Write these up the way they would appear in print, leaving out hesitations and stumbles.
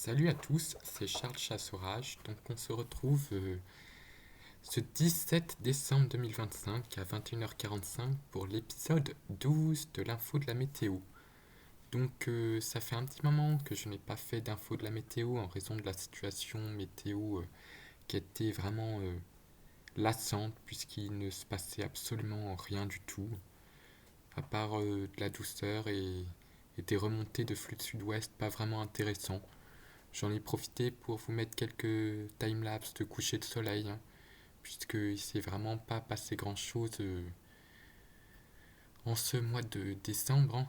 Salut à tous, c'est Charles Chassaurage. Donc on se retrouve ce 17 décembre 2025 à 21h45 pour l'épisode 12 de l'info de la météo. Donc ça fait un petit moment que je n'ai pas fait d'info de la météo en raison de la situation météo qui était vraiment lassante puisqu'il ne se passait absolument rien du tout, à part de la douceur et des remontées de flux de sud-ouest pas vraiment intéressants. J'en ai profité pour vous mettre quelques timelapses de coucher de soleil, hein, puisqu'il s'est vraiment pas passé grand-chose en ce mois de décembre, hein,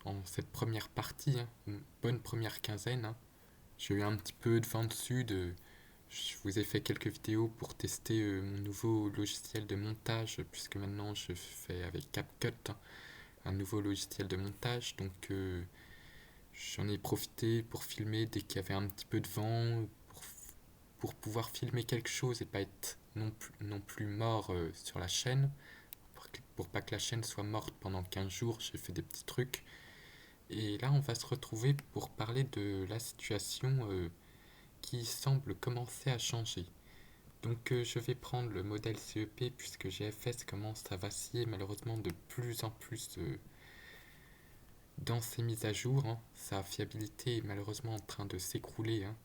en cette première partie, hein, une bonne première quinzaine. Hein. J'ai eu un petit peu de vent de sud. Je vous ai fait quelques vidéos pour tester mon nouveau logiciel de montage, puisque maintenant je fais avec CapCut, hein, un nouveau logiciel de montage. Donc j'en ai profité pour filmer dès qu'il y avait un petit peu de vent, pour pouvoir filmer quelque chose et pas être non plus mort sur la chaîne. Pour pas que la chaîne soit morte pendant 15 jours, j'ai fait des petits trucs. Et là, on va se retrouver pour parler de la situation qui semble commencer à changer. Donc je vais prendre le modèle CEP puisque GFS commence à vaciller malheureusement de plus en plus dans ses mises à jour. Hein. Sa fiabilité est malheureusement en train de s'écrouler. Hein.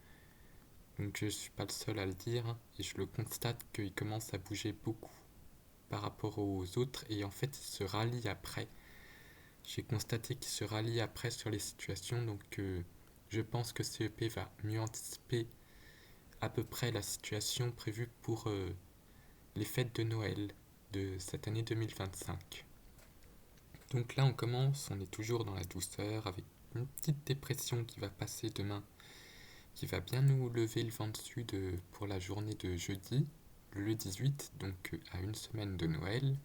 Donc je ne suis pas le seul à le dire et je le constate qu'il commence à bouger beaucoup par rapport aux autres et en fait il se rallie après. J'ai constaté qu'il se rallie après sur les situations donc je pense que CEP va mieux anticiper à peu près la situation prévue pour les fêtes de Noël de cette année 2025. Donc là on commence, on est toujours dans la douceur avec une petite dépression qui va passer demain qui va bien nous lever le vent dessus pour la journée de jeudi, le 18, donc à une semaine de Noël.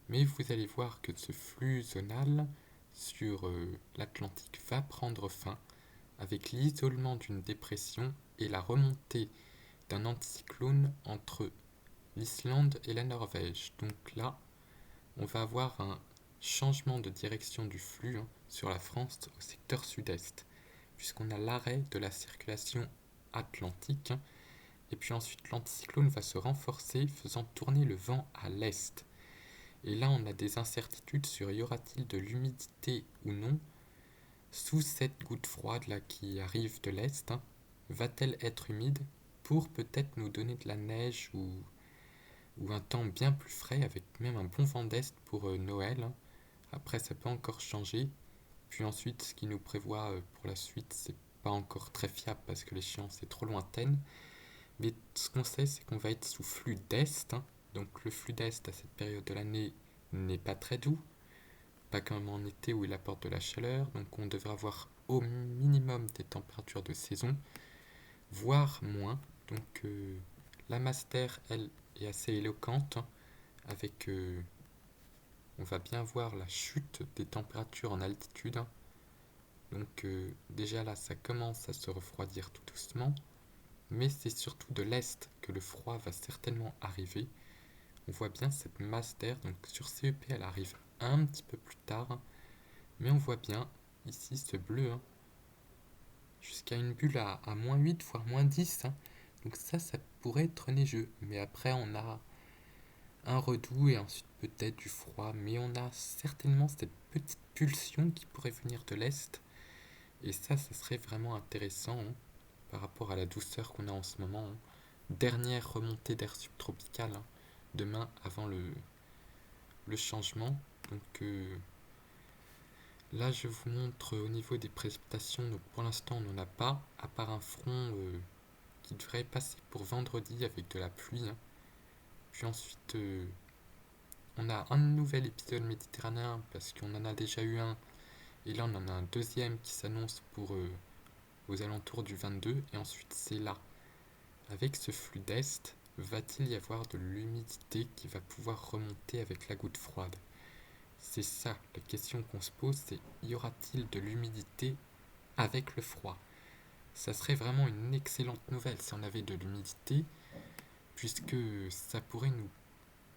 Mais vous allez voir que ce flux zonal sur l'Atlantique va prendre fin avec l'isolement d'une dépression et la remontée d'un anticyclone entre l'Islande et la Norvège. Donc là, on va avoir un changement de direction du flux sur la France au secteur sud-est, puisqu'on a l'arrêt de la circulation atlantique, et puis ensuite l'anticyclone va se renforcer, faisant tourner le vent à l'est. Et là, on a des incertitudes sur y aura-t-il de l'humidité ou non sous cette goutte froide là qui arrive de l'est. Va-t-elle être humide pour peut-être nous donner de la neige ou un temps bien plus frais avec même un bon vent d'est pour Noël. Après, ça peut encore changer. Puis ensuite, ce qui nous prévoit pour la suite, c'est pas encore très fiable parce que l'échéance est trop lointaine. Mais ce qu'on sait, c'est qu'on va être sous flux d'est. Donc le flux d'est à cette période de l'année n'est pas très doux, pas comme en été où il apporte de la chaleur. Donc on devrait avoir au minimum des températures de saison, voire moins. Donc la master, elle, est assez éloquente, avec on va bien voir la chute des températures en altitude. Donc déjà là, ça commence à se refroidir tout doucement, mais c'est surtout de l'est que le froid va certainement arriver. On voit bien cette masse d'air, donc sur CEP elle arrive un petit peu plus tard, mais on voit bien ici ce bleu, jusqu'à une bulle à moins 8 voire moins 10. Donc ça pourrait être neigeux, mais après on a un redout et ensuite peut-être du froid, mais on a certainement cette petite pulsion qui pourrait venir de l'est. Et ça serait vraiment intéressant par rapport à la douceur qu'on a en ce moment. Dernière remontée d'air subtropical demain avant le changement. Donc là, je vous montre au niveau des précipitations. Donc pour l'instant, on n'en a pas, à part un front qui devrait passer pour vendredi avec de la pluie. Puis ensuite, on a un nouvel épisode méditerranéen parce qu'on en a déjà eu un. Et là, on en a un deuxième qui s'annonce pour aux alentours du 22. Et ensuite, c'est là. Avec ce flux d'est, va-t-il y avoir de l'humidité qui va pouvoir remonter avec la goutte froide? C'est ça, la question qu'on se pose, c'est y aura-t-il de l'humidité avec le froid? Ça serait vraiment une excellente nouvelle si on avait de l'humidité, puisque ça pourrait nous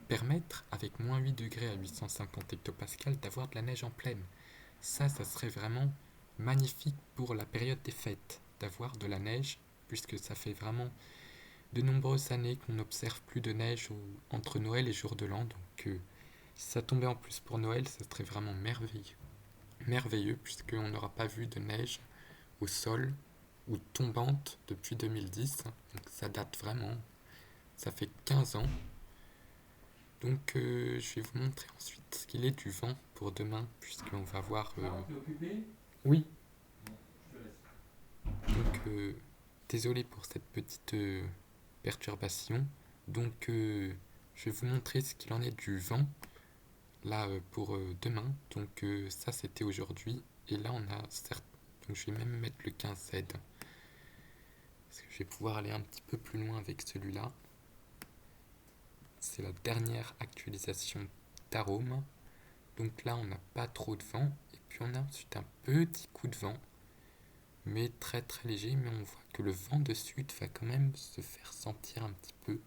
permettre, avec moins 8 degrés à 850 hectopascales, d'avoir de la neige en pleine. Ça serait vraiment magnifique pour la période des fêtes. d'avoir de la neige, puisque ça fait vraiment de nombreuses années qu'on n'observe plus de neige entre Noël et jour de l'an. Donc si ça tombait en plus pour Noël, ça serait vraiment merveilleux. Merveilleux, puisqu'on n'aura pas vu de neige au sol ou tombante depuis 2010. Donc ça date vraiment. Ça fait 15 ans. Donc je vais vous montrer ensuite ce qu'il est du vent pour demain, puisqu'on va voir... T'es occupé? Oui, Je te laisse. donc désolé pour cette petite perturbation. Donc je vais vous montrer ce qu'il en est du vent, là pour demain. Donc ça c'était aujourd'hui, et là on a certes... Donc je vais même mettre le 15Z, parce que je vais pouvoir aller un petit peu plus loin avec celui-là. C'est la dernière actualisation d'Arome. Donc là, on n'a pas trop de vent. Et puis on a ensuite un petit coup de vent, mais très très léger. Mais on voit que le vent de sud va quand même se faire sentir un petit peu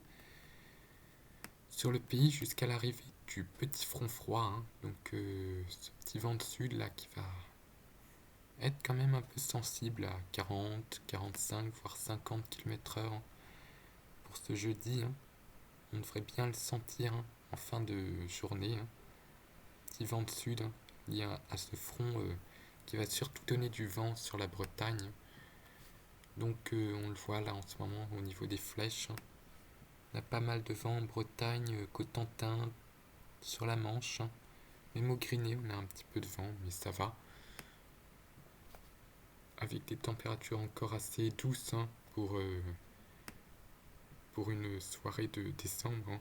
sur le pays jusqu'à l'arrivée du petit front froid, hein. Donc ce petit vent de sud là qui va être quand même un peu sensible à 40, 45, voire 50 km/h pour ce jeudi, hein. On devrait bien le sentir, hein, en fin de journée, hein. Petit vent de sud, hein, lié à ce front qui va surtout donner du vent sur la Bretagne. Donc on le voit là en ce moment au niveau des flèches, hein. On a pas mal de vent en Bretagne, Cotentin, sur la Manche, hein. Même au Griné, on a un petit peu de vent, mais ça va. Avec des températures encore assez douces, hein, pour une soirée de décembre, hein.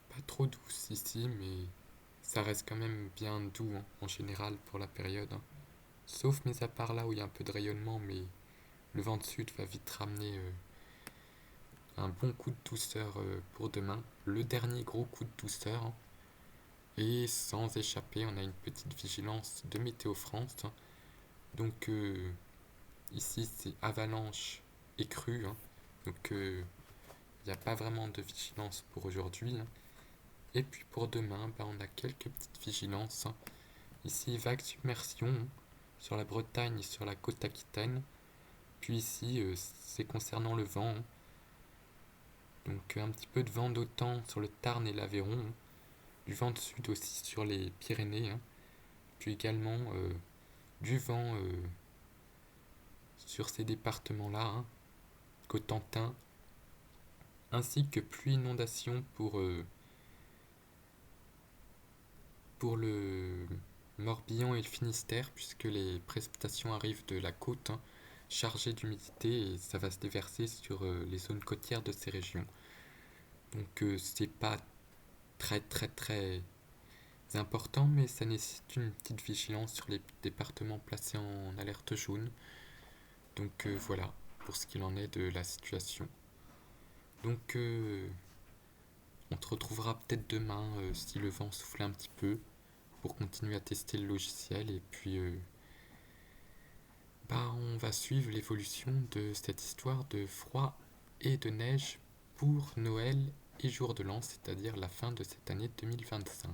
Pas trop douce ici, mais ça reste quand même bien doux, hein, en général pour la période, hein. Sauf mis à part là où il y a un peu de rayonnement, mais le vent de sud va vite ramener un bon coup de douceur pour demain. Le dernier gros coup de douceur, hein. Et sans échapper, on a une petite vigilance de Météo France, hein. Donc ici c'est avalanche et crue, hein. Donc il n'y a pas vraiment de vigilance pour aujourd'hui, hein. Et puis pour demain, bah, on a quelques petites vigilances, hein. Ici vague submersion, hein, sur la Bretagne et sur la côte aquitaine. Puis ici c'est concernant le vent, hein. Donc un petit peu de vent d'autant sur le Tarn et l'Aveyron, hein. Du vent de sud aussi sur les Pyrénées, hein. Puis également du vent sur ces départements-là, hein, Cotentin, ainsi que pluie inondation pour le Morbihan et le Finistère, puisque les précipitations arrivent de la côte, hein, chargées d'humidité, et ça va se déverser sur les zones côtières de ces régions. Donc c'est pas très très très important, mais ça nécessite une petite vigilance sur les départements placés en alerte jaune. Donc voilà pour ce qu'il en est de la situation. Donc on te retrouvera peut-être demain si le vent souffle un petit peu pour continuer à tester le logiciel, et puis bah, on va suivre l'évolution de cette histoire de froid et de neige pour Noël et jour de l'an, c'est-à-dire la fin de cette année 2025.